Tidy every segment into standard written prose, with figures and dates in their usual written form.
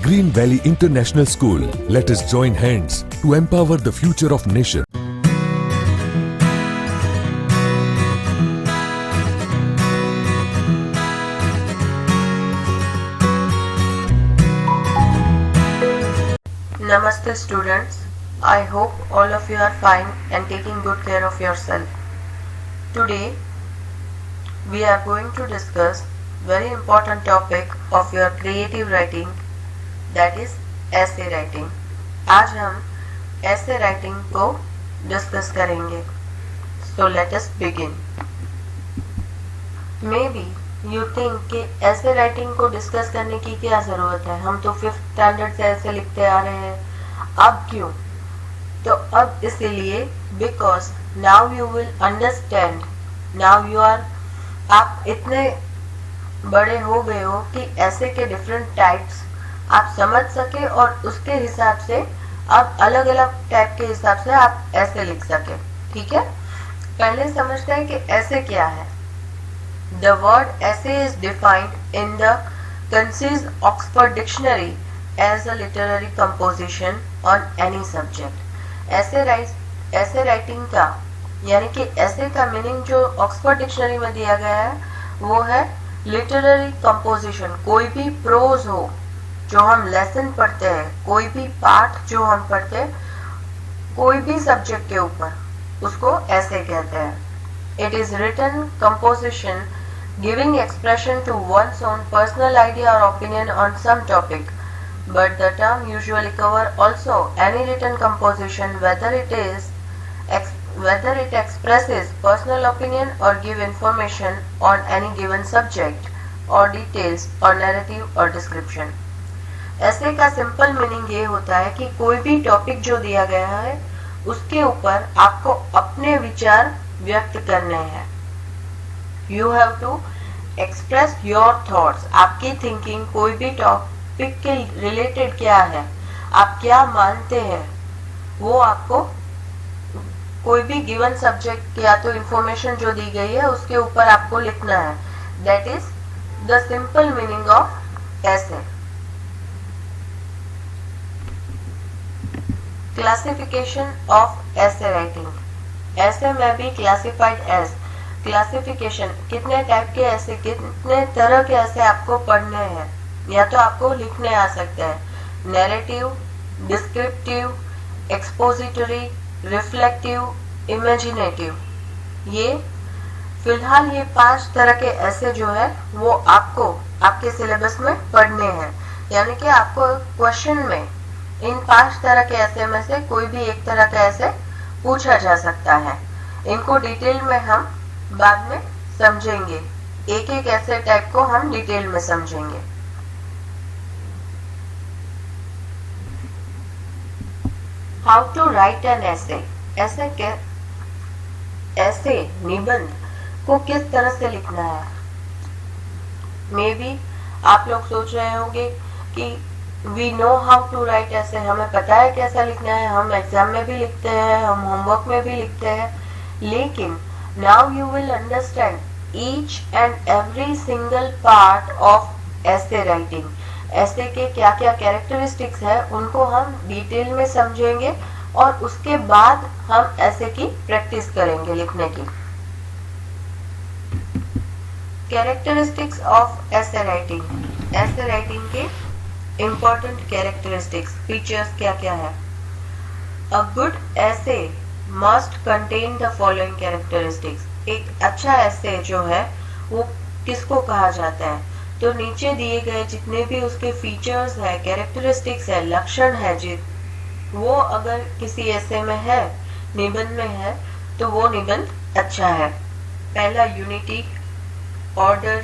Green Valley International School. Let us join hands to empower the future of nation. Namaste students. I hope all of you are fine and taking good care of yourself. Today we are going to discuss very important topic of your creative writing, that is essay writing. आज हम essay writing को discuss करेंगे. So let us begin. Maybe you think कि essay writing को discuss करने की क्या जरूरत है, हम तो 5th स्टैंडर्ड से ऐसे लिखते आ रहे हैं, अब क्यों? तो अब इसीलिए because now you will understand, now you are, आप इतने बड़े हो गए हो कि ऐसे के डिफरेंट टाइप्स आप समझ सके और उसके हिसाब से आप अलग अलग टाइप के हिसाब से आप ऐसे लिख सके. ठीक है, पहले समझते हैं कि ऐसे क्या है. The word essay is defined in the concise Oxford dictionary as a literary composition on any subject. Essay writing का यानी कि ऐसे का मीनिंग जो ऑक्सफोर्ड डिक्शनरी में दिया गया है वो है लिटरेरी कंपोजिशन. कोई भी प्रोज हो जो हम लेसन पढ़ते हैं, कोई भी पाठ जो हम पढ़ते हैं, कोई भी सब्जेक्ट के ऊपर, उसको ऐसे कहते हैं. It is written composition giving expression to one's own personal idea और opinion on some topic, but the term usually cover also any written composition whether it expresses personal opinion or give information on any given subject or details or narrative or description. ऐसे का simple meaning ये होता है कि कोई भी topic जो दिया गया है उसके ऊपर आपको अपने विचार व्यक्त करने हैं. You have to express your thoughts. आपकी थिंकिंग कोई भी टॉपिक के रिलेटेड क्या है, आप क्या मानते हैं, वो आपको कोई भी गिवन सब्जेक्ट या तो इंफॉर्मेशन जो दी गई है उसके ऊपर आपको लिखना है. That is the simple meaning of ऐसे. क्लासिफिकेशन ऑफ ऐसे राइटिंग. ऐसे में भी क्लासिफाइड एज. क्लासिफिकेशन, कितने टाइप के ऐसे, कितने तरह के ऐसे आपको पढ़ने हैं या तो आपको लिखने आ सकते हैं. Narrative, descriptive, expository, reflective, imaginative. ये फिलहाल ये 5 तरह के ऐसे जो है वो आपको आपके सिलेबस में पढ़ने हैं. यानी कि आपको क्वेश्चन में इन 5 तरह के ऐसे में से कोई भी एक तरह का ऐसे पूछा जा सकता है. इनको डिटेल में हम बाद में समझेंगे, एक एक ऐसे टाइप को हम डिटेल में समझेंगे. हाउ टू राइट एन ऐसे. ऐसे निबंध को किस तरह से लिखना है. मे बी आप लोग सोच रहे होंगे कि we know how to write ऐसे, हमें पता है कैसा लिखना है, हम एग्जाम में भी लिखते हैं, हम होमवर्क में भी लिखते हैं. लेकिन now you will understand each and every single part of ऐसे राइटिंग. ऐसे के क्या क्या कैरेक्टरिस्टिक्स है उनको हम डिटेल में समझेंगे और उसके बाद हम ऐसे की प्रैक्टिस करेंगे लिखने की. कैरेक्टरिस्टिक्स ऑफ ऐसे राइटिंग. ऐसे राइटिंग के इंपॉर्टेंट कैरेक्टरिस्टिक्स, फीचर्स क्या क्या है. अ गुड ऐसे must contain the following characteristics. एक अच्छा ऐसे जो है वो किसको कहा जाता है, तो नीचे दिए गए जितने भी उसके फीचर्स है, कैरेक्टरिस्टिक्स है, लक्षण है, वो अगर किसी ऐसे में है, निबंध में है, तो वो निबंध अच्छा है. पहला unity, order,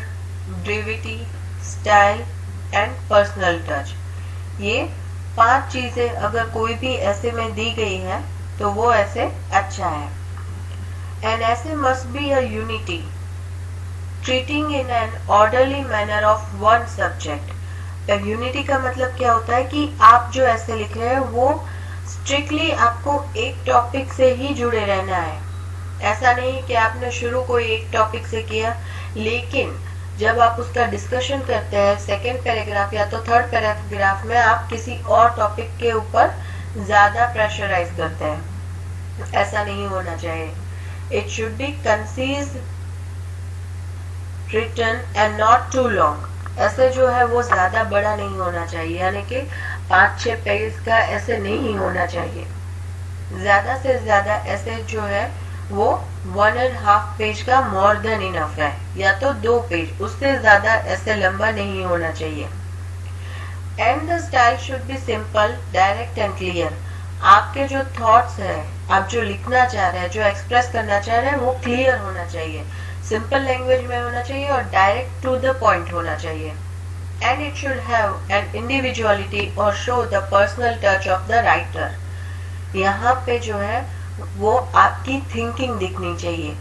brevity, style and personal touch. ये 5 चीजें अगर कोई भी ऐसे में दी गई है तो वो ऐसे अच्छा है. एन ऐसे must be a unity treating in an orderly manner of one subject. Unity का मतलब क्या होता है कि आप जो ऐसे लिख रहे हैं वो स्ट्रिक्टली आपको एक टॉपिक से ही जुड़े रहना है. ऐसा नहीं कि आपने शुरू कोई एक टॉपिक से किया लेकिन जब आप उसका डिस्कशन करते हैं सेकेंड पैराग्राफ या तो थर्ड पैराग्राफ में, आप किसी और टॉपिक के ऊपर ज्यादा प्रेशराइज करते हैं। ऐसा नहीं होना चाहिए। It should be concise, written and not too long. Essay जो है वो ज्यादा बड़ा नहीं होना चाहिए, यानी कि 5-6 पेज का ऐसे नहीं होना चाहिए। ज्यादा से ज्यादा ऐसे जो है वो 1.5 पेज का मोर देन इनफ है, या तो 2 पेज, उससे ज्यादा ऐसे लंबा नहीं होना चाहिए। And the style should be simple, direct and clear. आपके जो थॉट्स है, आप जो लिखना चाह रहे हैं, जो एक्सप्रेस करना चाह रहे हैं, वो क्लियर होना चाहिए, सिंपल लैंग्वेज में होना चाहिए और डायरेक्ट टू द पॉइंट होना चाहिए। And it should have an individuality और show the personal touch of the writer. यहाँ पे जो है वो आपकी थिंकिंग दिखनी चाहिए।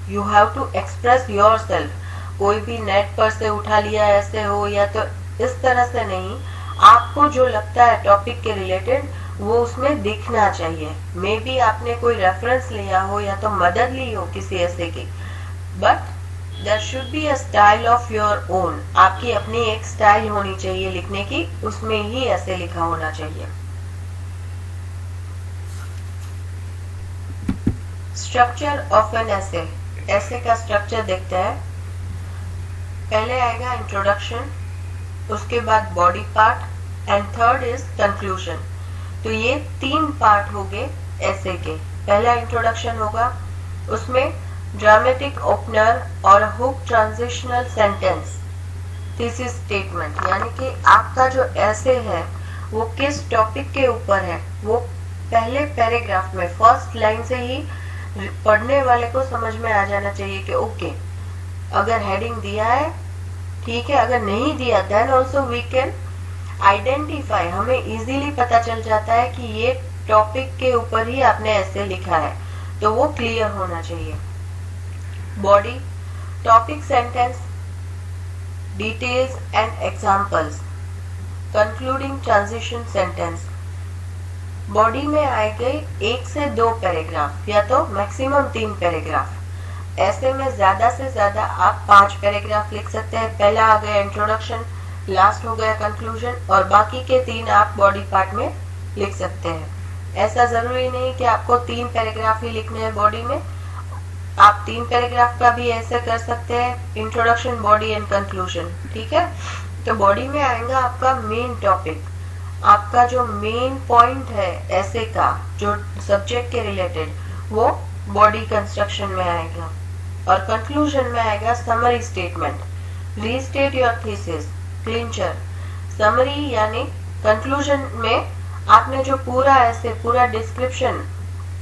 You have to express yourself. कोई भी नेट पर से उठा लिया ऐसे हो या तो इस तरह से नहीं, आपको जो लगता है टॉपिक के रिलेटेड वो उसमें दिखना चाहिए। मे बी आपने कोई रेफरेंस लिया हो या तो मदद ली हो किसी ऐसे की, but there should be a style of your own. आपकी अपनी एक स्टाइल होनी चाहिए लिखने की, उसमें ही ऐसे लिखा होना चाहिए। स्ट्रक्चर ऑफ एन ऐसे। ऐसे का स्ट्रक्चर देखते हैं। पहले आएगा इंट्रोडक्शन, उसके बाद body part and third is conclusion. तो ये 3 पार्ट हो गए ऐसे के। पहला इंट्रोडक्शन होगा, उसमें ड्रामेटिक ओपनर और hook transitional sentence, thesis statement, यानी कि आपका जो ऐसे है वो किस टॉपिक के ऊपर है, वो पहले पैराग्राफ में फर्स्ट लाइन से ही पढ़ने वाले को समझ में आ जाना चाहिए कि ओके, अगर हेडिंग दिया है ठीक है, अगर नहीं दिया then also we can identify. हमें इजीली पता चल जाता है कि ये टॉपिक के ऊपर ही आपने ऐसे लिखा है, तो वो क्लियर होना चाहिए। Body, topic, sentence, details and examples, concluding transition sentence. Body में आए गए 1 से 2 पैराग्राफ या तो मैक्सिमम 3 पैराग्राफ। ऐसे में ज्यादा से ज्यादा आप 5 पैराग्राफ लिख सकते हैं। पहला आ गया इंट्रोडक्शन, लास्ट हो गया कंक्लूजन और बाकी के 3 आप बॉडी पार्ट में लिख सकते हैं। ऐसा जरूरी नहीं कि आपको 3 पैराग्राफ ही लिखने हैं बॉडी में, आप 3 पैराग्राफ का भी ऐसे कर सकते हैं, इंट्रोडक्शन, बॉडी एंड कंक्लूजन। ठीक है, तो बॉडी में आएगा आपका मेन टॉपिक, आपका जो मेन पॉइंट है ऐसे का, जो सब्जेक्ट के रिलेटेड, वो बॉडी कंस्ट्रक्शन में आएगा। और कंक्लूजन में आएगा summary statement, restate your thesis, clincher. Summary यानी कंक्लूजन में आपने जो पूरा ऐसे पूरा डिस्क्रिप्शन,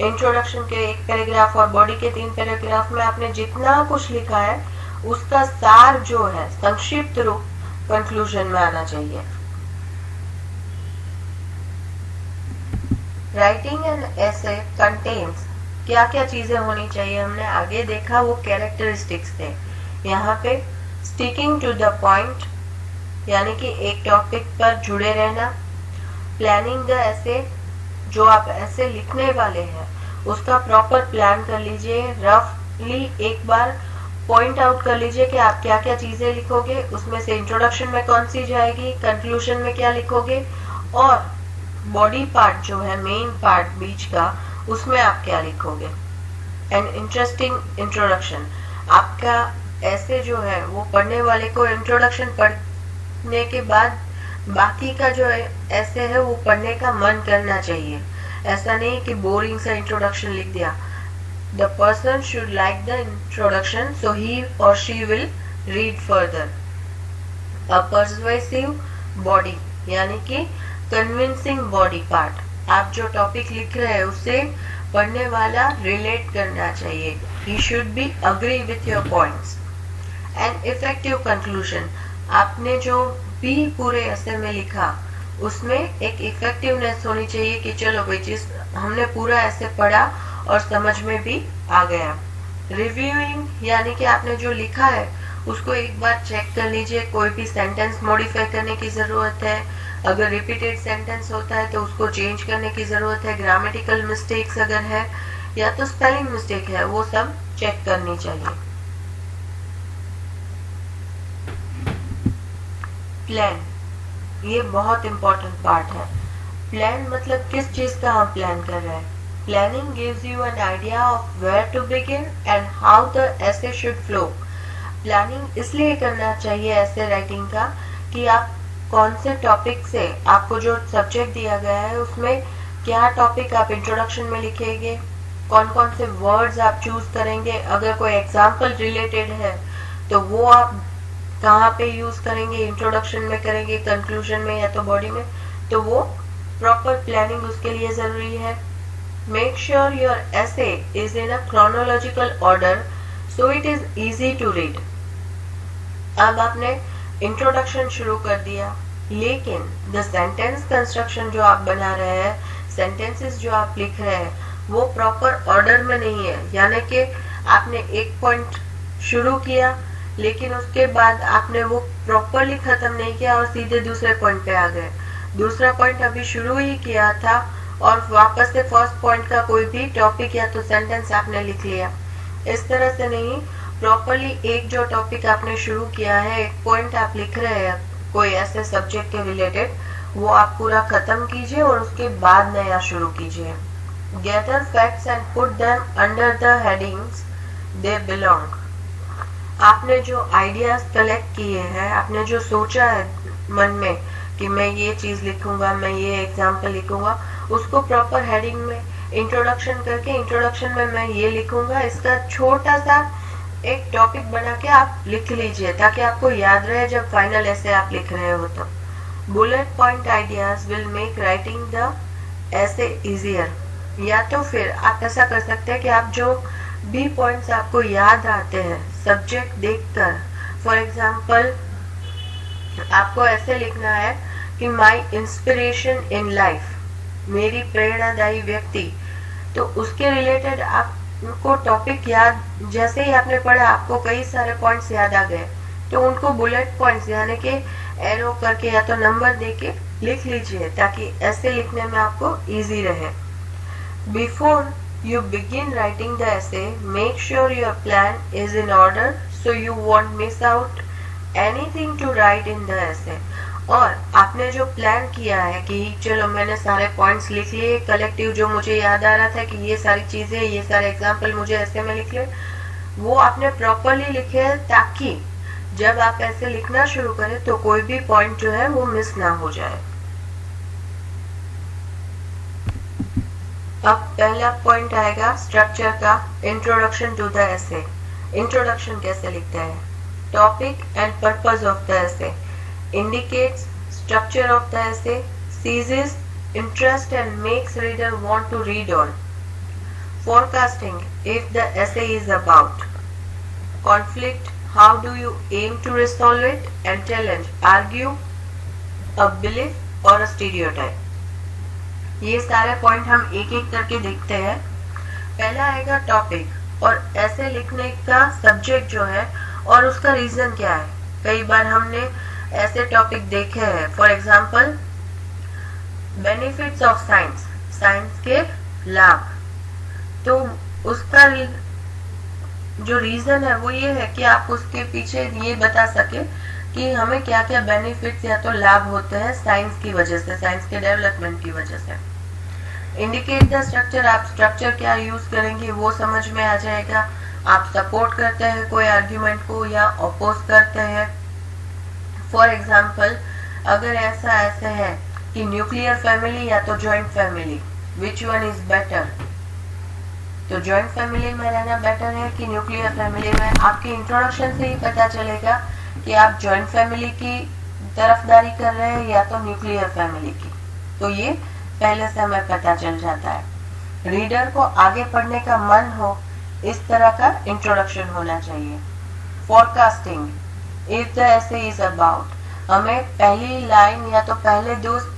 इंट्रोडक्शन के 1 पैराग्राफ और बॉडी के 3 पैराग्राफ में आपने जितना कुछ लिखा है उसका सार जो है, संक्षिप्त रूप, कंक्लूजन में आना चाहिए। राइटिंग एन ऐसे कंटेन्स, क्या क्या चीजें होनी चाहिए हमने आगे देखा, वो कैरेक्टरिस्टिक्स थे। यहाँ पे स्टिकिंग टू द पॉइंट, यानी कि एक टॉपिक पर जुड़े रहना। प्लानिंग द ऐसे, जो आप ऐसे लिखने वाले हैं उसका प्रॉपर प्लान कर लीजिए। रफली एक बार पॉइंट आउट कर लीजिए कि आप क्या क्या चीजें लिखोगे, उसमें से इंट्रोडक्शन में कौन सी जाएगी, कंक्लूजन में क्या लिखोगे, और बॉडी पार्ट जो है मेन पार्ट बीच का, उसमें आप क्या लिखोगे। एंड इंटरेस्टिंग इंट्रोडक्शन, आपका ऐसे जो है वो पढ़ने वाले को इंट्रोडक्शन पढ़ने के बाद बाकी का जो है ऐसे है वो पढ़ने का मन करना चाहिए। ऐसा नहीं कि बोरिंग सा इंट्रोडक्शन लिख दिया। The person should like the introduction so ही और she will read further. A persuasive body, यानी कि कन्विंसिंग बॉडी पार्ट, आप जो टॉपिक लिख रहे हैं उससे पढ़ने वाला रिलेट करना चाहिए। He should be agree with your points. And effective conclusion, आपने जो भी पूरे ऐसे में लिखा उसमें एक इफेक्टिवनेस होनी चाहिए कि चलो भाई जिस हमने पूरा ऐसे पढ़ा और समझ में भी आ गया। रिव्यूइंग, यानी कि आपने जो लिखा है उसको एक बार चेक कर लीजिए, कोई भी सेंटेंस मॉडिफाई करने की जरूरत है, अगर रिपीटेड सेंटेंस होता है तो उसको चेंज करने की जरूरत है, ग्रामेटिकल मिस्टेक्स अगर है या तो स्पेलिंग मिस्टेक है, वो सब चेक करनी चाहिए। प्लान, ये बहुत इंपॉर्टेंट पार्ट है। प्लान मतलब किस चीज का हम प्लान कर रहे हैं। Planning gives you an idea of where to begin and how the essay should flow. Planning इसलिए करना चाहिए ऐसे राइटिंग का कि आप कौन से टॉपिक से, आपको जो सब्जेक्ट दिया गया है उसमें क्या टॉपिक आप इंट्रोडक्शन में लिखेंगे, कौन कौन से वर्ड्स आप चूज करेंगे, अगर कोई एग्जाम्पल रिलेटेड है तो वो आप कहाँ पे यूज करेंगे, इंट्रोडक्शन में करेंगे, कंक्लूजन में या तो बॉडी में, तो वो प्रॉपर प्लानिंग उसके लिए जरूरी है। Make sure your essay is in a chronological order so it is easy to read. अब आपने इंट्रोडक्शन शुरू कर दिया, लेकिन द सेंटेंस कंस्ट्रक्शन जो आप बना रहे हैं, सेंटेंसेस जो आप लिख रहे हैं, वो प्रॉपर ऑर्डर में नहीं है। यानी कि आपने एक पॉइंट शुरू किया लेकिन उसके बाद आपने वो प्रॉपरली खत्म नहीं किया और सीधे दूसरे पॉइंट पे आ गए। दूसरा पॉइंट अभी शुरू ही किया था और वापस से फर्स्ट पॉइंट का कोई भी टॉपिक या तो सेंटेंस आपने लिख लिया। इस तरह से नहीं, प्रॉपरली एक जो टॉपिक आपने शुरू किया है, एक पॉइंट आप लिख रहे हैं कोई ऐसे सब्जेक्ट के रिलेटेड, वो आप पूरा खत्म कीजिए और उसके बाद नया शुरू कीजिए। Gather facts and put them under the headings they belong. आपने जो आइडियाज कलेक्ट किए हैं, आपने जो सोचा है मन में कि मैं ये चीज लिखूंगा, मैं ये एग्जाम्पल लिखूंगा, उसको प्रॉपर हेडिंग में इंट्रोडक्शन करके, इंट्रोडक्शन में मैं ये लिखूंगा, इसका छोटा सा एक टॉपिक बना के आप लिख लीजिए ताकि आपको याद रहे जब फाइनल ऐसे आप लिख रहे हो तो। Bullet point ideas will make writing the ऐसे इजियर। या तो फिर आप ऐसा कर सकते हैं कि आप जो भी पॉइंट्स आपको याद आते हैं सब्जेक्ट देखकर, फॉर एग्जाम्पल आपको ऐसे लिखना है कि माई इंस्पिरेशन इन लाइफ, मेरी प्रेरणादायी व्यक्ति, तो उसके रिलेटेड आपको टॉपिक याद, जैसे ही आपने पढ़ा आपको कई सारे पॉइंट्स याद आ गए, तो उनको बुलेट पॉइंट्स यानी कि एरो करके या तो नंबर देके लिख लीजिए ताकि ऐसे लिखने में आपको इजी रहे। Before you begin writing the essay, make sure your plan is in order so you won't miss out anything to write in the essay। और आपने जो प्लान किया है कि चलो मैंने सारे पॉइंट्स लिख लिए, कलेक्टिव जो मुझे याद आ रहा था कि ये सारी चीजें, ये सारे एग्जाम्पल मुझे ऐसे में लिख ले, वो आपने प्रॉपरली लिखे है ताकि जब आप ऐसे लिखना शुरू करें तो कोई भी पॉइंट जो है वो मिस ना हो जाए। अब पहला पॉइंट आएगा स्ट्रक्चर का, introduction to the essay. Introduction कैसे लिखते हैं? Topic and purpose of the essay, indicates structure of the essay, seizes interest and makes reader want to read on. Forecasting if the essay is about. Conflict, how do you aim to resolve it and challenge, argue, a belief और a stereotype. ये सारे point हम एक एक करके देखते हैं। पहला आएगा टॉपिक और ऐसे लिखने का सब्जेक्ट जो है और उसका रीजन क्या है। कई बार हमने ऐसे टॉपिक देखे हैं, for example benefits of science, science के लाभ, तो उसका जो रीजन है वो ये है कि आप उसके पीछे ये बता सके कि हमें क्या क्या बेनिफिट्स या तो लाभ होते हैं साइंस की वजह से, साइंस के डेवलपमेंट की वजह से। इंडिकेट द स्ट्रक्चर, आप स्ट्रक्चर क्या यूज करेंगे वो समझ में आ जाएगा। आप सपोर्ट करते हैं कोई आर्ग्यूमेंट को या अपोज करते हैं। फॉर एग्जाम्पल अगर ऐसा है कि न्यूक्लियर फैमिली या तो joint family, which one is better, तो जॉइंट फैमिली में रहना बेटर है कि न्यूक्लियर फैमिली में। आपके इंट्रोडक्शन से ही पता चलेगा कि आप जॉइंट फैमिली की तरफदारी कर रहे हैं या तो न्यूक्लियर फैमिली की, तो ये पहले से हमें पता चल जाता है। रीडर को आगे पढ़ने का मन हो, इस तरह का इंट्रोडक्शन होना चाहिए। Forecasting if the essay is about, हमें पहली लाइन या तो पहले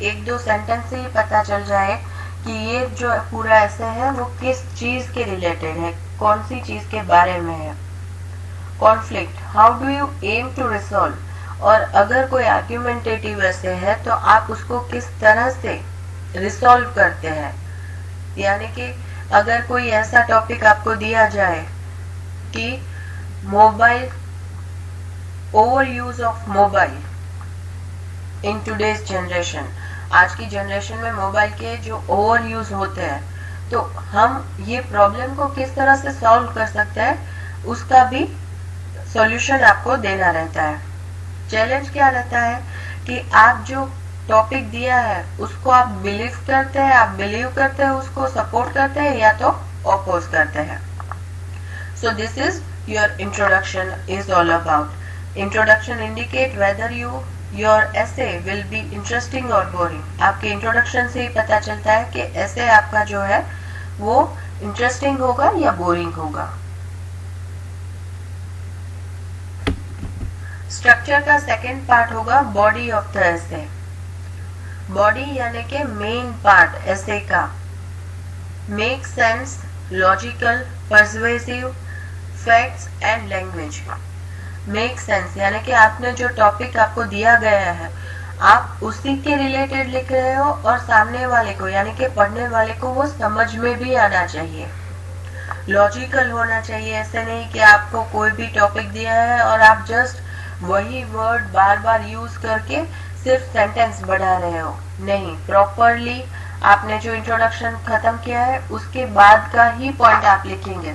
एक दो सेंटेंस से ही पता चल जाए कि ये जो पूरा ऐसे है वो किस चीज के रिलेटेड है, कौन सी चीज के बारे में है। Conflict, how do you aim to resolve, और अगर कोई आर्ग्यूमेंटेटिव ऐसे है तो आप उसको किस तरह से रिसॉल्व करते हैं। यानी कि अगर कोई ऐसा टॉपिक आपको दिया जाए कि mobile, over use of mobile, in today's generation, आज की जनरेशन में मोबाइल के जो ओवर यूज होते हैं, तो हम ये प्रॉब्लम को किस तरह से सॉल्व कर सकते हैं उसका भी सॉल्यूशन आपको देना रहता है। चैलेंज क्या रहता है कि आप जो टॉपिक दिया है उसको आप बिलीव करते हैं, आप बिलीव करते हैं, उसको सपोर्ट करते हैं या तो ऑपोज करते हैं। So this is your introduction is all about. Introduction indicate whether your essay will be interesting और बोरिंग। आपके इंट्रोडक्शन से ही पता चलता है कि एसे आपका जो है वो इंटरेस्टिंग होगा या बोरिंग होगा। स्ट्रक्चर का सेकेंड पार्ट होगा body of the essay. Body यानी कि मेन पार्ट एसे का। Make sense, logical, persuasive, facts and language. Make sense यानी कि आपने जो टॉपिक आपको दिया गया है आप उसी के रिलेटेड लिख रहे हो और सामने वाले को यानी कि पढ़ने वाले को वो समझ में भी आना चाहिए। लॉजिकल होना चाहिए, ऐसे नहीं कि आपको कोई भी टॉपिक दिया है और आप जस्ट वही वर्ड बार बार यूज करके सिर्फ सेंटेंस बढ़ा रहे हो। नहीं, प्रॉपरली आपने जो इंट्रोडक्शन खत्म किया है उसके बाद का ही पॉइंट आप लिखेंगे।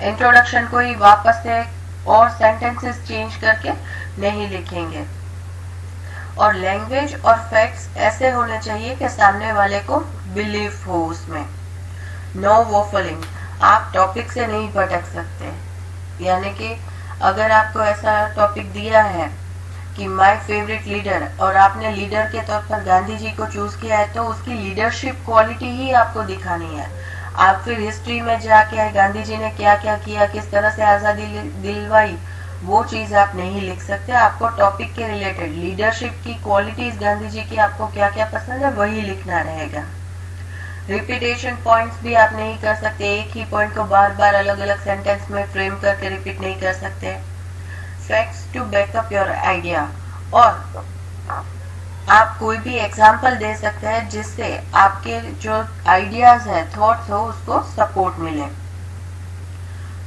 इंट्रोडक्शन को ही वापस से और सेंटेंसेस चेंज करके नहीं लिखेंगे। और लैंग्वेज और फैक्ट्स ऐसे होने चाहिए कि सामने वाले को बिलीव हो उसमें। नो वॉफलिंग, आप टॉपिक से नहीं भटक सकते। यानी कि अगर आपको ऐसा टॉपिक दिया है कि माय फेवरेट लीडर और आपने लीडर के तौर पर गांधी जी को चूज किया है तो उसकी लीडरशिप क्वालिटी ही आपको दिखानी है। आप फिर हिस्ट्री में जाके गांधी जी ने क्या क्या किया, किस तरह से आजादी दिलवाई, वो चीज आप नहीं लिख सकते। आपको टॉपिक के रिलेटेड लीडरशिप की क्वालिटीज गांधी जी की आपको क्या क्या पसंद है वही लिखना रहेगा। रिपीटेशन पॉइंट्स भी आप नहीं कर सकते, एक ही पॉइंट को बार बार अलग अलग सेंटेंस में फ्रेम करके रिपीट नहीं कर सकते। Facts to backup your idea, और आप कोई भी एग्जांपल दे सकते हैं जिससे आपके जो आइडियाज है, थॉट्स हो, उसको सपोर्ट मिले।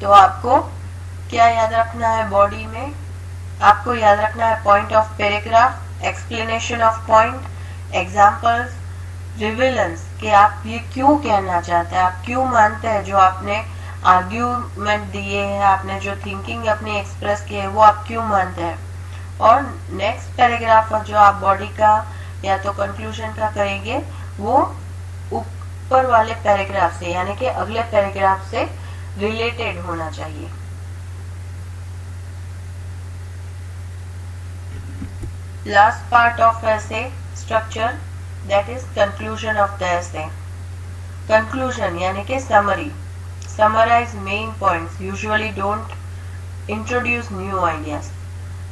तो आपको क्या याद रखना है बॉडी में? आपको याद रखना है point of paragraph, explanation of point, examples, relevance कि आप ये क्यों कहना चाहते हैं, आप क्यों मानते हैं जो आपने आर्ग्यूमेंट दिए हैं, आपने जो थिंकिंग अपनी एक्सप्रेस की है वो आप क्यों मानते हैं। और नेक्स्ट पैराग्राफ जो आप बॉडी का या तो कंक्लूजन का करेंगे वो ऊपर वाले पैराग्राफ से यानी कि अगले पैराग्राफ से रिलेटेड होना चाहिए। लास्ट पार्ट ऑफ ऐसे structure that is conclusion of the essay. Conclusion यानी कि summary. Summarize main points. Usually don't introduce new ideas.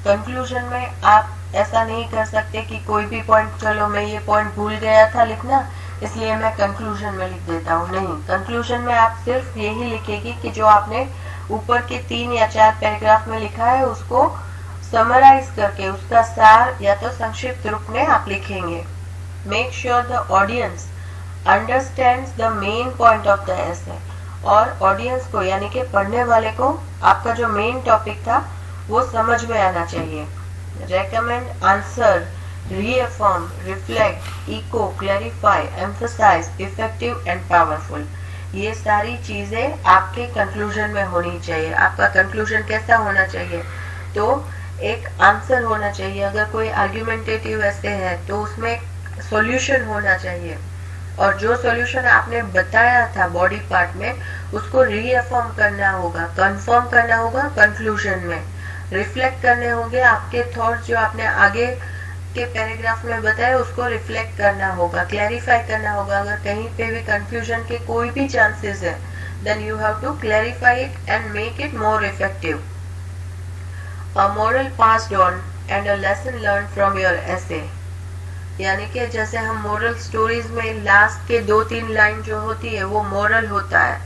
Conclusion में आप ऐसा नहीं कर सकते कि कोई भी पॉइंट, चलो मैं ये पॉइंट भूल गया था लिखना इसलिए मैं कंक्लूजन में लिख देता हूँ। नहीं, कंक्लूजन में आप सिर्फ यही लिखेगी कि जो आपने ऊपर के 3 या 4 पैराग्राफ में लिखा है उसको समराइज करके उसका सार या तो संक्षिप्त रूप में आप लिखेंगे। Make sure the audience understands the main point of the essay. और ऑडियंस को यानी कि पढ़ने वाले को आपका जो मेन टॉपिक था वो समझ में आना चाहिए। Recommend, answer, reaffirm, reflect, echo, clarify, emphasize, effective and powerful. ये सारी चीजें आपके कंक्लूजन में होनी चाहिए। आपका कंक्लूजन कैसा होना चाहिए? तो एक आंसर होना चाहिए। अगर कोई आर्ग्यूमेंटेटिव ऐसे है तो उसमें सॉल्यूशन होना चाहिए और जो सॉल्यूशन आपने बताया था बॉडी पार्ट में उसको रीअफर्म करना होगा, कंफर्म करना होगा कंक्लूजन में। रिफ्लेक्ट करने होंगे आपके थॉट्स जो आपने आगे के पैराग्राफ में बताए उसको रिफ्लेक्ट करना होगा, क्लैरिफाई करना होगा। अगर कहीं पे भी कंफ्यूजन के कोई भी चांसेस है then you have to clarify it and make it more effective. A moral passed on and a lesson learn from your essay, यानी कि जैसे हम मोरल स्टोरीज में लास्ट के 2-3 लाइन जो होती है वो मोरल होता है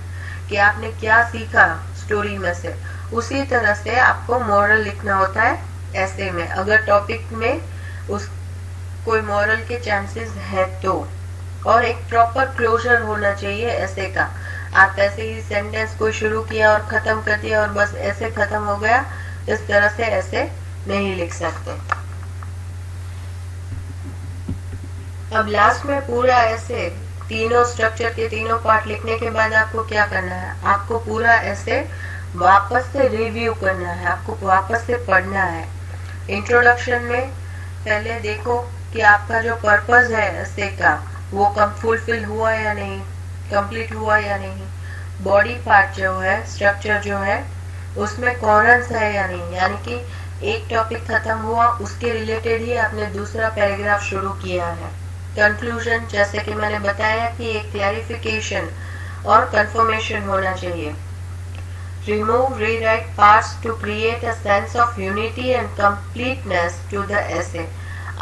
कि आपने क्या सीखा स्टोरी में से, उसी तरह से आपको मोरल लिखना होता है ऐसे में। अगर टॉपिक में उस कोई मोरल के चांसेस है तो, और एक प्रॉपर क्लोजर होना चाहिए ऐसे का। आप ऐसे ही सेंटेंस को शुरू किया और खत्म कर दिया और बस ऐसे खत्म हो गया, इस तरह से ऐसे नहीं लिख सकते। अब लास्ट में पूरा ऐसे तीनों स्ट्रक्चर के तीनों पार्ट लिखने के बाद आपको क्या करना है, आपको पूरा ऐसे वापस से रिव्यू करना है, आपको वापस से पढ़ना है। इंट्रोडक्शन में पहले देखो कि आपका जो पर्पस है ऐसे का वो कम फुलफिल हुआ या नहीं, कंप्लीट हुआ या नहीं। बॉडी पार्ट जो है, स्ट्रक्चर जो है उसमें कॉरेंस है या नहीं, यानी कि एक टॉपिक खत्म हुआ उसके रिलेटेड ही आपने दूसरा पैराग्राफ शुरू किया है। कंक्लूजन, जैसे कि मैंने बताया कि एक क्लैरिफिकेशन और कंफर्मेशन होना चाहिए। Remove rewrite parts to create a sense of unity and completeness to the essay.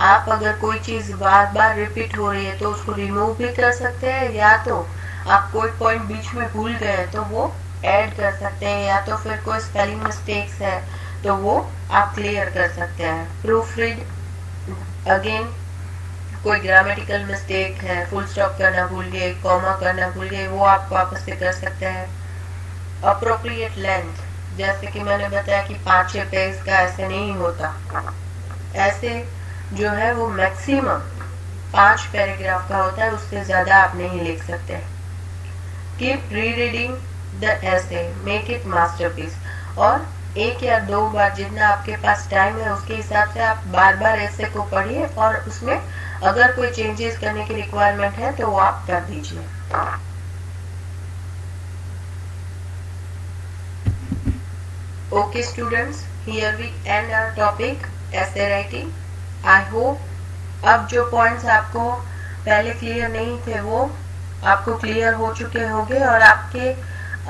आप अगर कोई चीज बार बार रिपीट हो रही है तो उसको रिमूव भी कर सकते हैं, या तो आप कोई पॉइंट बीच में भूल गए तो वो ऐड कर सकते हैं, या तो फिर कोई स्पेलिंग मिस्टेक्स है तो वो आप क्लियर कर सकते हैं। प्रूफ रीड अगेन, कोई ग्रामेटिकल मिस्टेक है, फुल स्टॉप करना भूल गए, कॉमा करना भूल गए, वो आप वापस से कर सकते हैं। अप्रोप्रिएट लेंथ, जैसे कि मैंने बताया कि 5-6 पेज का ऐसे नहीं होता, ऐसे जो है वो मैक्सिमम 5 पैराग्राफ का होता है, उससे ज्यादा आप नहीं लिख सकते। Keep rereading the essay, make it masterpiece. और 1 या 2 बार जितना आपके पास टाइम है उसके हिसाब से आप बार बार ऐसे को पढ़िए, और उसमें अगर कोई चेंजेस करने की रिक्वायरमेंट है तो वो आप कर दीजिए। Okay students, here we end our topic essay writing. I hope अब जो पॉइंट्स आपको पहले क्लियर नहीं थे वो आपको क्लियर हो चुके होंगे, और आपके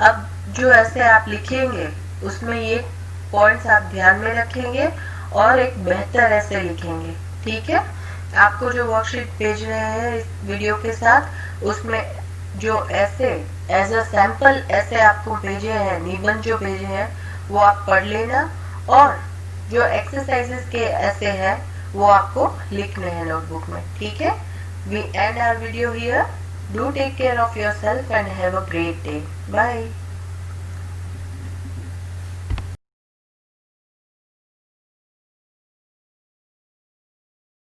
अब जो ऐसे आप लिखेंगे उसमें ये पॉइंट्स आप ध्यान में रखेंगे और एक बेहतर ऐसे लिखेंगे। ठीक है, आपको जो वर्कशीट भेज रहे हैं इस वीडियो के साथ, उसमें जो ऐसे एज अ सैंपल ऐसे आपको भेजे हैं, निबंध जो भेजे हैं वो आप पढ़ लेना, और जो एक्सरसाइजेस के ऐसे हैं वो आपको लिखने हैं नोटबुक में। ठीक है, we end our video here. Do take care of yourself and have a great day. Bye.